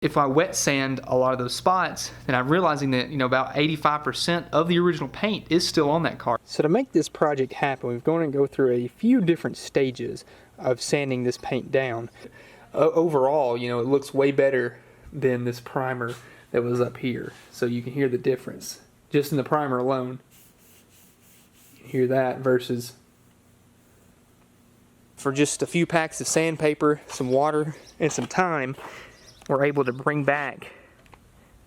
If I wet sand a lot of those spots, then I'm realizing that, about 85% of the original paint is still on that car. So to make this project happen, we're going to go through a few different stages of sanding this paint down. Overall, it looks way better than this primer that was up here. So you can hear the difference just in the primer alone. You can hear that versus for just a few packs of sandpaper, some water, and some time, we're able to bring back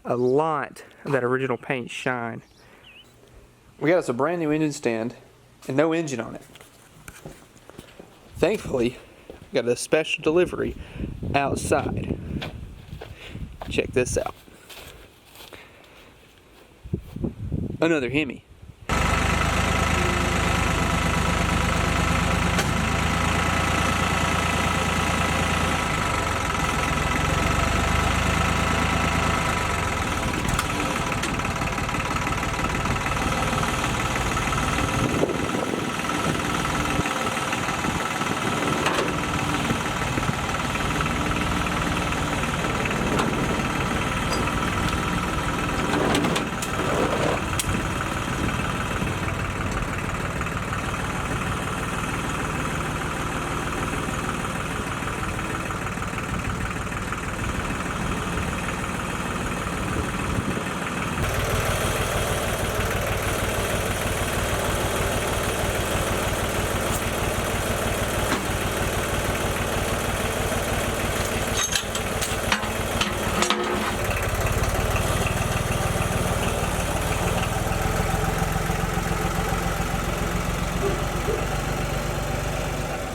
a lot of that original paint shine. We got us a brand new engine stand and no engine on it. Thankfully, we got a special delivery outside. Check this out. Another Hemi.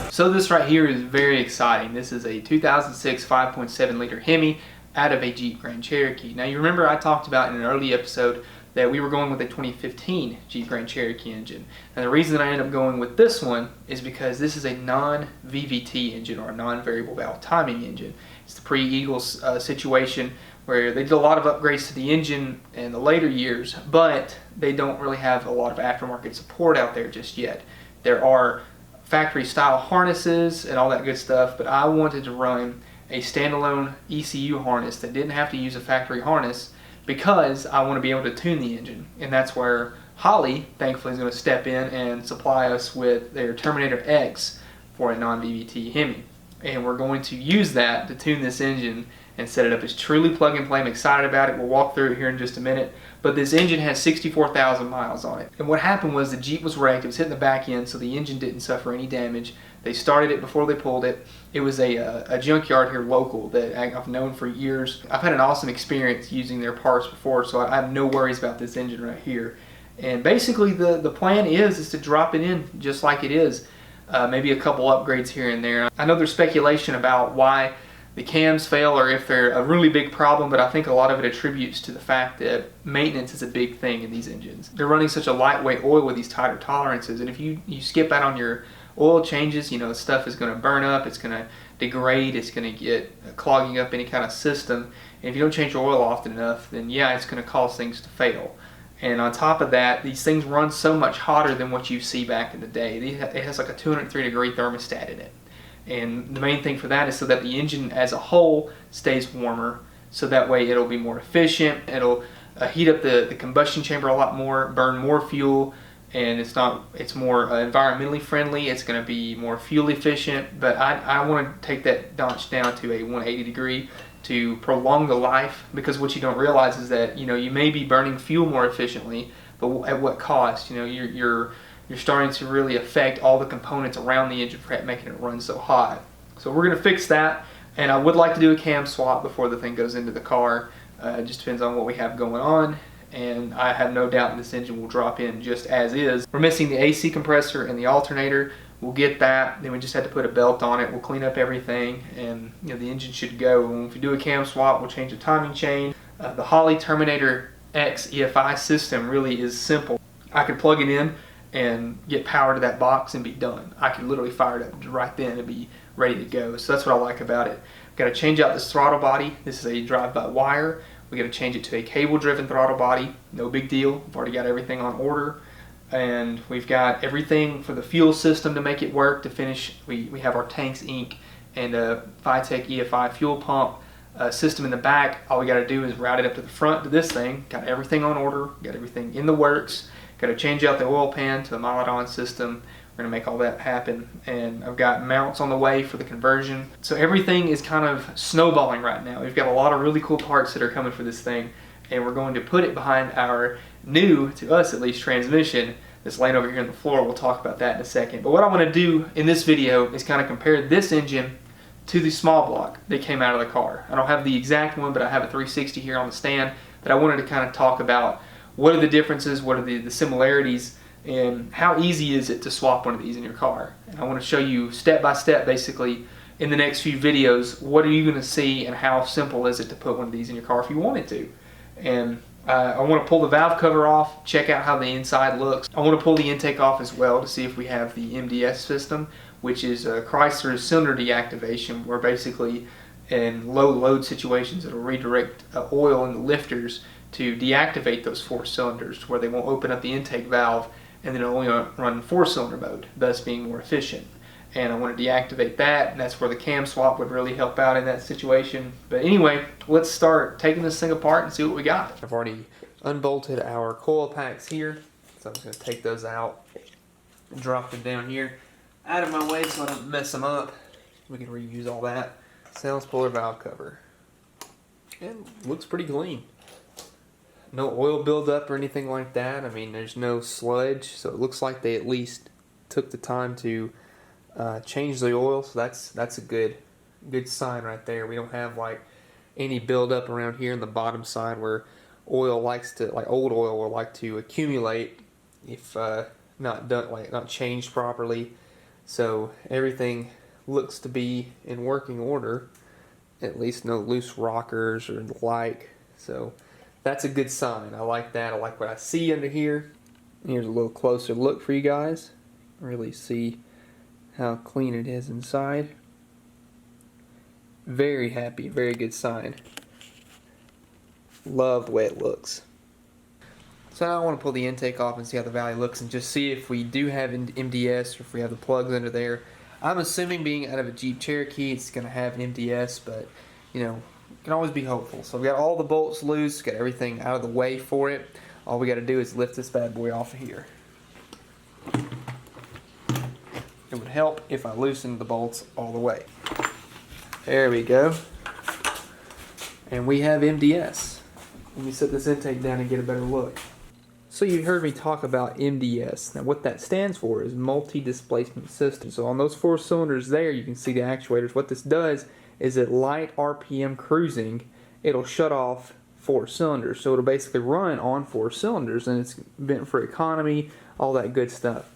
So this right here is very exciting. This is a 2006 5.7 liter Hemi out of a Jeep Grand Cherokee. Now you remember I talked about in an early episode that we were going with a 2015 Jeep Grand Cherokee engine. And the reason I ended up going with this one is because this is a non-VVT engine, or a non-variable valve timing engine. It's the pre-Eagles situation where they did a lot of upgrades to the engine in the later years, but they don't really have a lot of aftermarket support out there just yet. There are factory style harnesses and all that good stuff, but I wanted to run a standalone ECU harness that didn't have to use a factory harness because I want to be able to tune the engine. And that's where Holley, thankfully, is going to step in and supply us with their Terminator X for a non-VVT Hemi. And we're going to use that to tune this engine and set it up. It's truly plug and play. I'm excited about it. We'll walk through it here in just a minute. But this engine has 64,000 miles on it. And what happened was the Jeep was wrecked. It was hitting the back end, so the engine didn't suffer any damage. They started it before they pulled it. It was a junkyard here local that I've known for years. I've had an awesome experience using their parts before, so I have no worries about this engine right here. And basically the plan is to drop it in just like it is. Maybe a couple upgrades here and there. I know there's speculation about why the cams fail or if they're a really big problem, but I think a lot of it attributes to the fact that maintenance is a big thing in these engines. They're running such a lightweight oil with these tighter tolerances, and if you skip out on your oil changes, stuff is going to burn up, it's going to degrade, it's going to get clogging up any kind of system. And if you don't change your oil often enough, then yeah, it's going to cause things to fail. And on top of that, these things run so much hotter than what you see back in the day. It has like a 203-degree thermostat in it. And the main thing for that is so that the engine as a whole stays warmer, so that way it'll be more efficient, it'll heat up the combustion chamber a lot more, burn more fuel, and it's more environmentally friendly, it's going to be more fuel efficient. But I want to take that notch down to a 180-degree to prolong the life, because what you don't realize is that you may be burning fuel more efficiently, but at what cost? You're starting to really affect all the components around the engine prep, making it run so hot. So we're going to fix that, and I would like to do a cam swap before the thing goes into the car. It just depends on what we have going on, and I have no doubt this engine will drop in just as is. We're missing the AC compressor and the alternator. We'll get that, then we just had to put a belt on it. We'll clean up everything, and the engine should go. And if we do a cam swap, we'll change the timing chain. The Holley Terminator X EFI system really is simple. I could plug it in and get power to that box and be done. I could literally fire it up right then and be ready to go. So that's what I like about it. Got to change out this throttle body. This is a drive-by-wire. We got to change it to a cable-driven throttle body. No big deal. We've already got everything on order, and we've got everything for the fuel system to make it work. To finish, we have our tanks, ink, and a Vitec EFI fuel pump. system in the back. All we got to do is route it up to the front to this thing. Got everything on order, got everything in the works. Got to change out the oil pan to the Milodon system. We're going to make all that happen, and I've got mounts on the way for the conversion. So everything is kind of snowballing right now. We've got a lot of really cool parts that are coming for this thing, and we're going to put it behind our new, to us at least, transmission that's laying over here on the floor. We'll talk about that in a second. But what I want to do in this video is kind of compare this engine to the small block that came out of the car. I don't have the exact one, but I have a 360 here on the stand that I wanted to kind of talk about. What are the differences, what are the similarities, and how easy is it to swap one of these in your car? And I want to show you step by step, basically, in the next few videos, what are you going to see and how simple is it to put one of these in your car if you wanted to. And I want to pull the valve cover off, check out how the inside looks. I want to pull the intake off as well to see if we have the MDS system, which is Chrysler's cylinder deactivation, where basically in low load situations it'll redirect oil in the lifters to deactivate those 4 cylinders, where they won't open up the intake valve and then it'll only run 4-cylinder mode, thus being more efficient. And I want to deactivate that, and that's where the cam swap would really help out in that situation. But anyway, let's start taking this thing apart and see what we got. I've already unbolted our coil packs here, so I'm just going to take those out and drop them down here out of my way so I don't mess them up. We can reuse all that. Sound spoiler valve cover. And looks pretty clean. No oil buildup or anything like that. I mean, there's no sludge, so it looks like they at least took the time to change the oil, so that's a good sign right there. We don't have like any buildup around here in the bottom side where oil likes to, like old oil will like to accumulate if not done, like not changed properly. So everything looks to be in working order, at least no loose rockers or the like. So that's a good sign. I like that. I like what I see under here. Here's a little closer look for you guys. Really see how clean it is inside. Very happy, very good sign. Love the way it looks. So now I want to pull the intake off and see how the valley looks and just see if we do have MDS or if we have the plugs under there. I'm assuming, being out of a Jeep Cherokee, it's going to have an MDS, but you know, you can always be hopeful. So we got all the bolts loose, got everything out of the way for it. All we got to do is lift this bad boy off of here. It would help if I loosened the bolts all the way. There we go. And we have MDS. Let me set this intake down and get a better look. So you heard me talk about MDS. Now what that stands for is multi-displacement system. So on those 4 cylinders there, you can see the actuators. What this does is at light RPM cruising, it'll shut off 4 cylinders. So it'll basically run on 4 cylinders, and it's meant for economy, all that good stuff.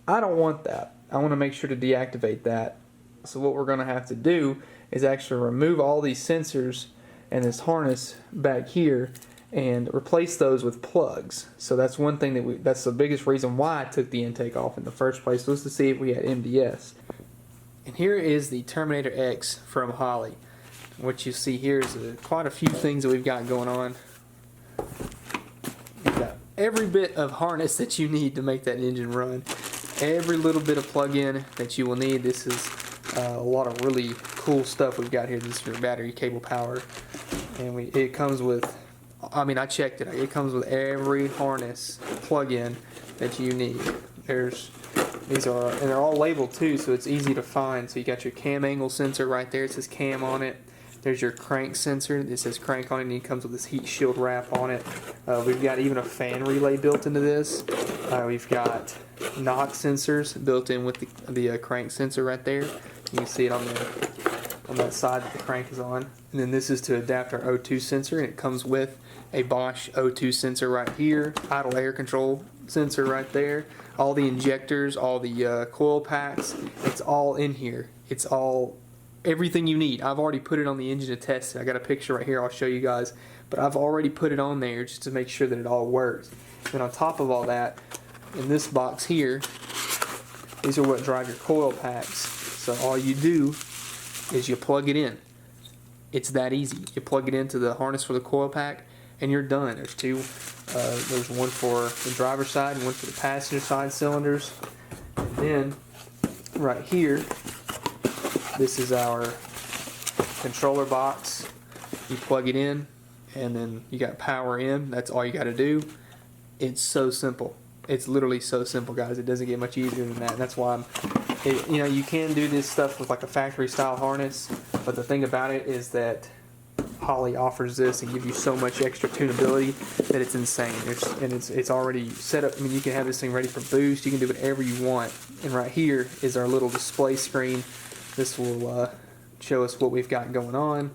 I don't want that. I want to make sure to deactivate that. So what we're going to have to do is actually remove all these sensors and this harness back here and replace those with plugs. So that's one thing that's the biggest reason why I took the intake off in the first place, was to see if we had MDS. And here is the Terminator X from Holley. What you see here is quite a few things that we've got going on. You've got every bit of harness that you need to make that engine run. Every little bit of plug-in that you will need. This is a lot of really cool stuff we've got here. This is your battery cable power, and it comes with, I mean, I checked it. It comes with every harness plug-in that you need. These are, and they're all labeled too, so it's easy to find. So you got your cam angle sensor right there. It says cam on it. There's your crank sensor. It says crank on it, and it comes with this heat shield wrap on it. We've got even a fan relay built into this. We've got knock sensors built in with the crank sensor right there. You can see it on that side that the crank is on. And then this is to adapt our O2 sensor, and it comes with a Bosch O2 sensor right here, idle air control sensor right there, all the injectors, all the coil packs. It's all in here. It's all everything you need. I've already put it on the engine to test it. I got a picture right here I'll show you guys, but I've already put it on there just to make sure that it all works. Then on top of all that, in this box here, these are what drive your coil packs. So all you do is you plug it in. It's that easy. You plug it into the harness for the coil pack and you're done. There's two. There's one for the driver's side and one for the passenger side cylinders. And then right here, this is our controller box You plug it in, and then you got power in. That's all you got to do. It's so simple. It's literally so simple, guys. It doesn't get much easier than that. And that's why you can do this stuff with like a factory style harness, but the thing about it is that Holley offers this and gives you so much extra tunability that it's insane. It's already set up. I mean, you can have this thing ready for boost. You can do whatever you want. And right here is our little display screen. This will show us what we've got going on.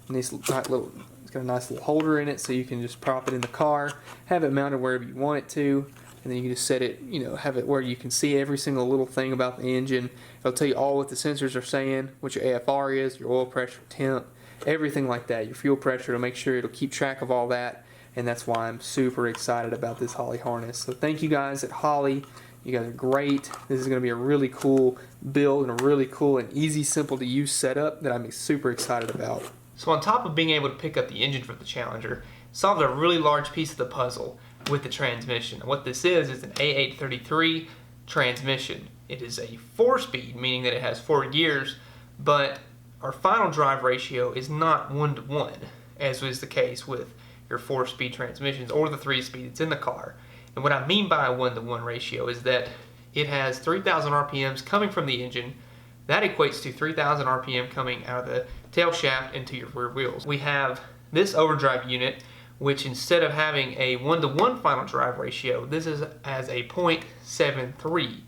And it's got a nice little holder in it, so you can just prop it in the car, have it mounted wherever you want it to, and then you can just set it, have it where you can see every single little thing about the engine. It'll tell you all what the sensors are saying, what your AFR is, your oil pressure, temp, everything like that, your fuel pressure. It'll make sure it'll keep track of all that, and that's why I'm super excited about this Holley harness. So thank you guys at Holley. You guys are great. This is going to be a really cool build and a really cool and easy, simple to use setup that I'm super excited about. So on top of being able to pick up the engine for the Challenger, solved a really large piece of the puzzle with the transmission. And what this is an A833 transmission. It is a 4-speed, meaning that it has 4 gears, but our final drive ratio is not 1-to-1, as was the case with your 4-speed transmissions or the 3-speed that's in the car. And what I mean by a 1-to-1 ratio is that it has 3,000 RPMs coming from the engine. That equates to 3,000 RPM coming out of the tail shaft into your rear wheels. We have this overdrive unit, which instead of having a 1-to-1 final drive ratio, this is as a 0.73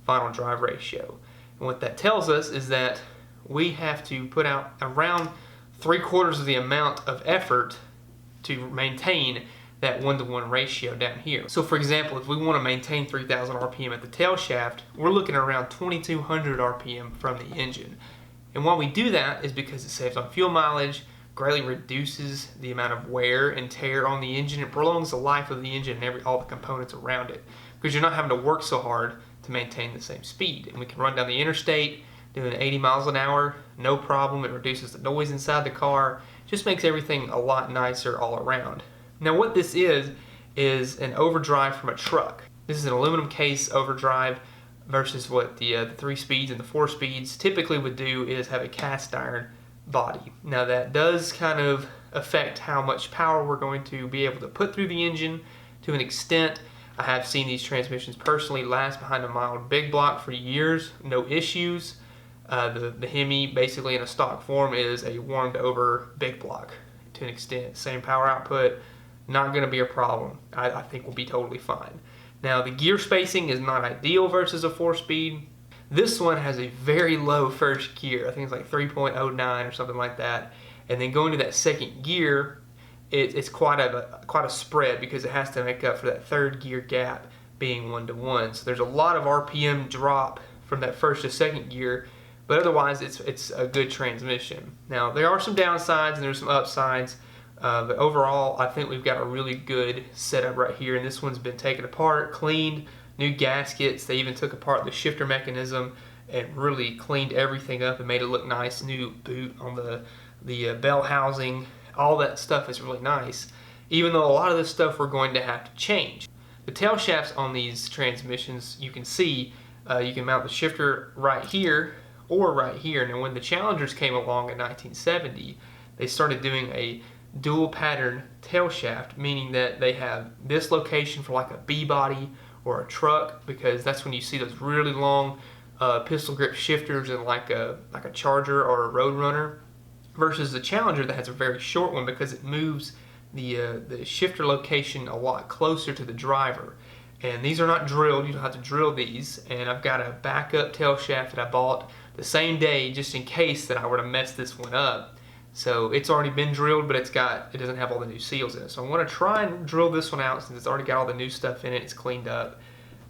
final drive ratio. And what that tells us is that we have to put out around 3/4 of the amount of effort to maintain that 1-to-1 ratio down here. So for example, if we want to maintain 3,000 RPM at the tail shaft, we're looking at around 2,200 RPM from the engine. And why we do that is because it saves on fuel mileage, greatly reduces the amount of wear and tear on the engine. It prolongs the life of the engine and all the components around it, because you're not having to work so hard to maintain the same speed. And we can run down the interstate doing 80 miles an hour, no problem. It reduces the noise inside the car, just makes everything a lot nicer all around. Now what this is an overdrive from a truck. This is an aluminum case overdrive versus what the 3 speeds and the 4 speeds typically would do is have a cast iron body. Now that does kind of affect how much power we're going to be able to put through the engine to an extent. I have seen these transmissions personally last behind a mild big block for years, no issues. The Hemi, basically in a stock form, is a warmed over big block to an extent. Same power output, not going to be a problem. I think we'll be totally fine. Now the gear spacing is not ideal versus a 4-speed. This one has a very low first gear. I think it's like 3.09 or something like that. And then going to that second gear, it's quite a spread because it has to make up for that third gear gap being 1-to-1. So there's a lot of RPM drop from that first to second gear, but otherwise it's a good transmission. Now there are some downsides and there's some upsides. But overall, I think we've got a really good setup right here. And this one's been taken apart, cleaned, new gaskets. They even took apart the shifter mechanism and really cleaned everything up and made it look nice. New boot on the bell housing. All that stuff is really nice, even though a lot of this stuff we're going to have to change. The tail shafts on these transmissions, you can see, you can mount the shifter right here or right here. Now when the Challengers came along in 1970, they started doing a dual pattern tail shaft, meaning that they have this location for like a B body or a truck, because that's when you see those really long pistol grip shifters in like a Charger or a Roadrunner, versus the Challenger that has a very short one because it moves the shifter location a lot closer to the driver. And these are not drilled, you don't have to drill these. And I've got a backup tail shaft that I bought the same day just in case that I were to mess this one up. So it's already been drilled, but it doesn't have all the new seals in it. So I'm going to try and drill this one out since it's already got all the new stuff in it. It's cleaned up.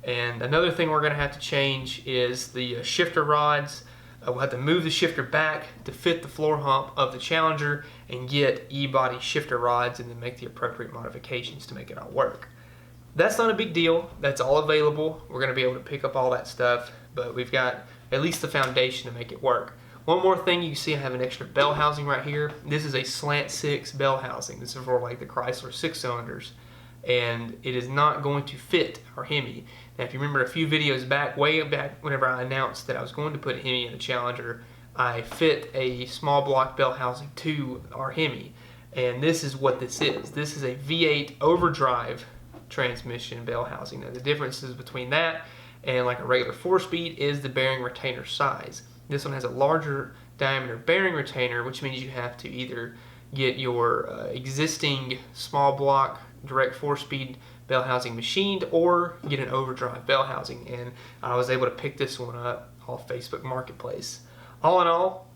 And another thing we're going to have to change is the shifter rods. We'll have to move the shifter back to fit the floor hump of the Challenger and get E-body shifter rods and then make the appropriate modifications to make it all work. That's not a big deal. That's all available. We're going to be able to pick up all that stuff, but we've got at least the foundation to make it work. One more thing, you can see I have an extra bell housing right here. This is a slant 6 bell housing. This is for like the Chrysler 6-cylinders, and it is not going to fit our Hemi. Now if you remember a few videos back, way back whenever I announced that I was going to put Hemi in the Challenger, I fit a small block bell housing to our Hemi. And this is what this is. This is a V8 overdrive transmission bell housing. Now the differences between that and like a regular 4-speed is the bearing retainer size. This one has a larger diameter bearing retainer, which means you have to either get your existing small block direct 4-speed bell housing machined or get an overdrive bell housing. And I was able to pick this one up off Facebook Marketplace. All in all,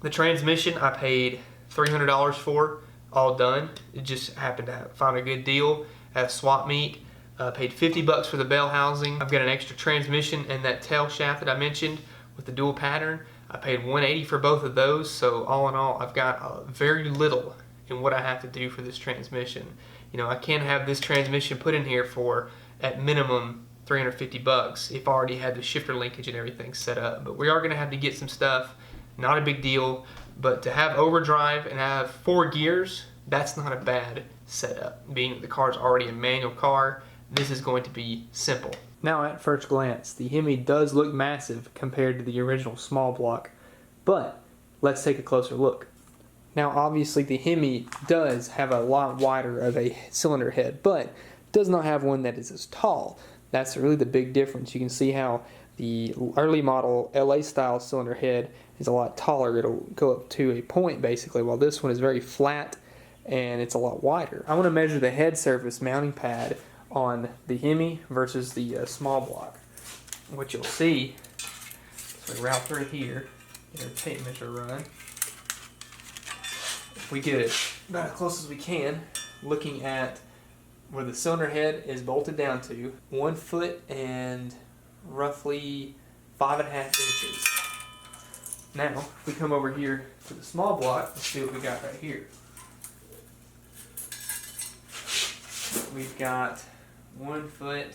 the transmission I paid $300 for, all done. It just happened to find a good deal at a swap meet. Paid $50 for the bell housing. I've got an extra transmission and that tail shaft that I mentioned with the dual pattern. I paid $180 for both of those. So all in all, I've got very little in what I have to do for this transmission. You know, I can have this transmission put in here for at minimum $350 if I already had the shifter linkage and everything set up. But we are going to have to get some stuff. Not a big deal, but to have overdrive and have 4 gears, that's not a bad setup. Being that the car's already a manual car, this is going to be simple. Now at first glance, the Hemi does look massive compared to the original small block, but let's take a closer look. Now obviously the Hemi does have a lot wider of a cylinder head, but does not have one that is as tall. That's really the big difference. You can see how the early model LA style cylinder head is a lot taller. It'll go up to a point basically, while this one is very flat and it's a lot wider. I want to measure the head surface mounting pad on the Hemi versus the small block. What you'll see, so we route through here, get our tape measure run. If we get it about as close as we can, looking at where the cylinder head is bolted down to, 1 foot and roughly 5.5 inches. Now, if we come over here to the small block, let's see what we got right here. We've got 1 foot,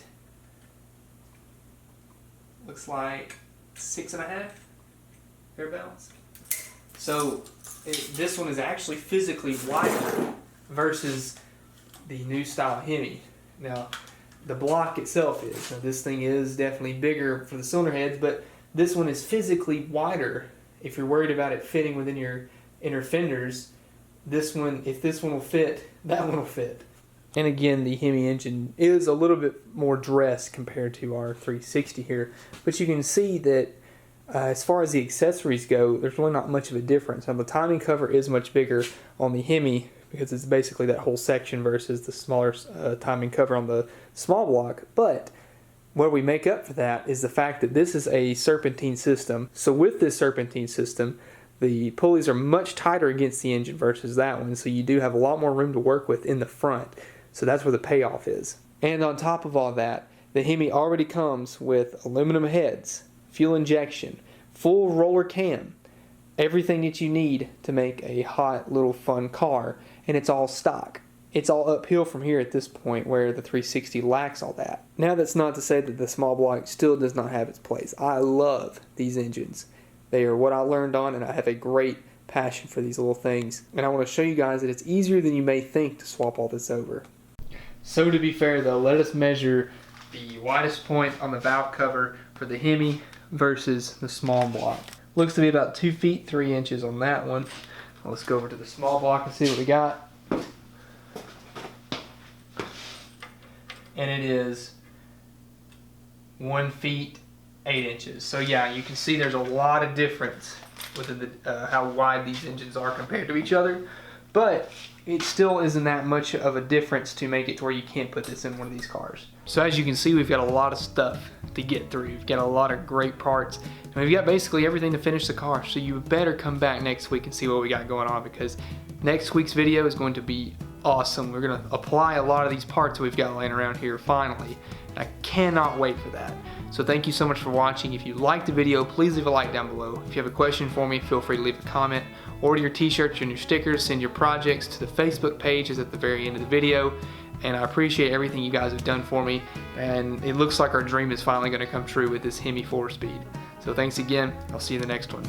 looks like 6.5, thereabouts. So this one is actually physically wider versus the new style Hemi. Now, the block itself is. Now, this thing is definitely bigger for the cylinder heads, but this one is physically wider. If you're worried about it fitting within your inner fenders, this one, if this one will fit, that one will fit. And again, the Hemi engine is a little bit more dressed compared to our 360 here, but you can see that as far as the accessories go, there's really not much of a difference. Now, the timing cover is much bigger on the Hemi because it's basically that whole section versus the smaller timing cover on the small block, but what we make up for that is the fact that this is a serpentine system. So with this serpentine system, the pulleys are much tighter against the engine versus that one, so you do have a lot more room to work with in the front. So that's where the payoff is. And on top of all that, the Hemi already comes with aluminum heads, fuel injection, full roller cam, everything that you need to make a hot little fun car, and it's all stock. It's all uphill from here at this point where the 360 lacks all that. Now that's not to say that the small block still does not have its place. I love these engines. They are what I learned on, and I have a great passion for these little things. And I want to show you guys that it's easier than you may think to swap all this over. So to be fair though, let us measure the widest point on the valve cover for the Hemi versus the small block. Looks to be about 2 feet 3 inches on that one. Let's go over to the small block and see what we got. And it is 1 feet 8 inches. So yeah, you can see there's a lot of difference with how wide these engines are compared to each other, but it still isn't that much of a difference to make it to where you can't put this in one of these cars. So as you can see, we've got a lot of stuff to get through. We've got a lot of great parts, and we've got basically everything to finish the car. So you better come back next week and see what we got going on, because next week's video is going to be awesome. We're going to apply a lot of these parts we've got laying around here finally. I cannot wait for that. So thank you so much for watching. If you liked the video, please leave a like down below. If you have a question for me, feel free to leave a comment. Order your t-shirts and your stickers, send your projects to the Facebook page is at the very end of the video. And I appreciate everything you guys have done for me. And it looks like our dream is finally going to come true with this Hemi 4-speed. So thanks again. I'll see you in the next one.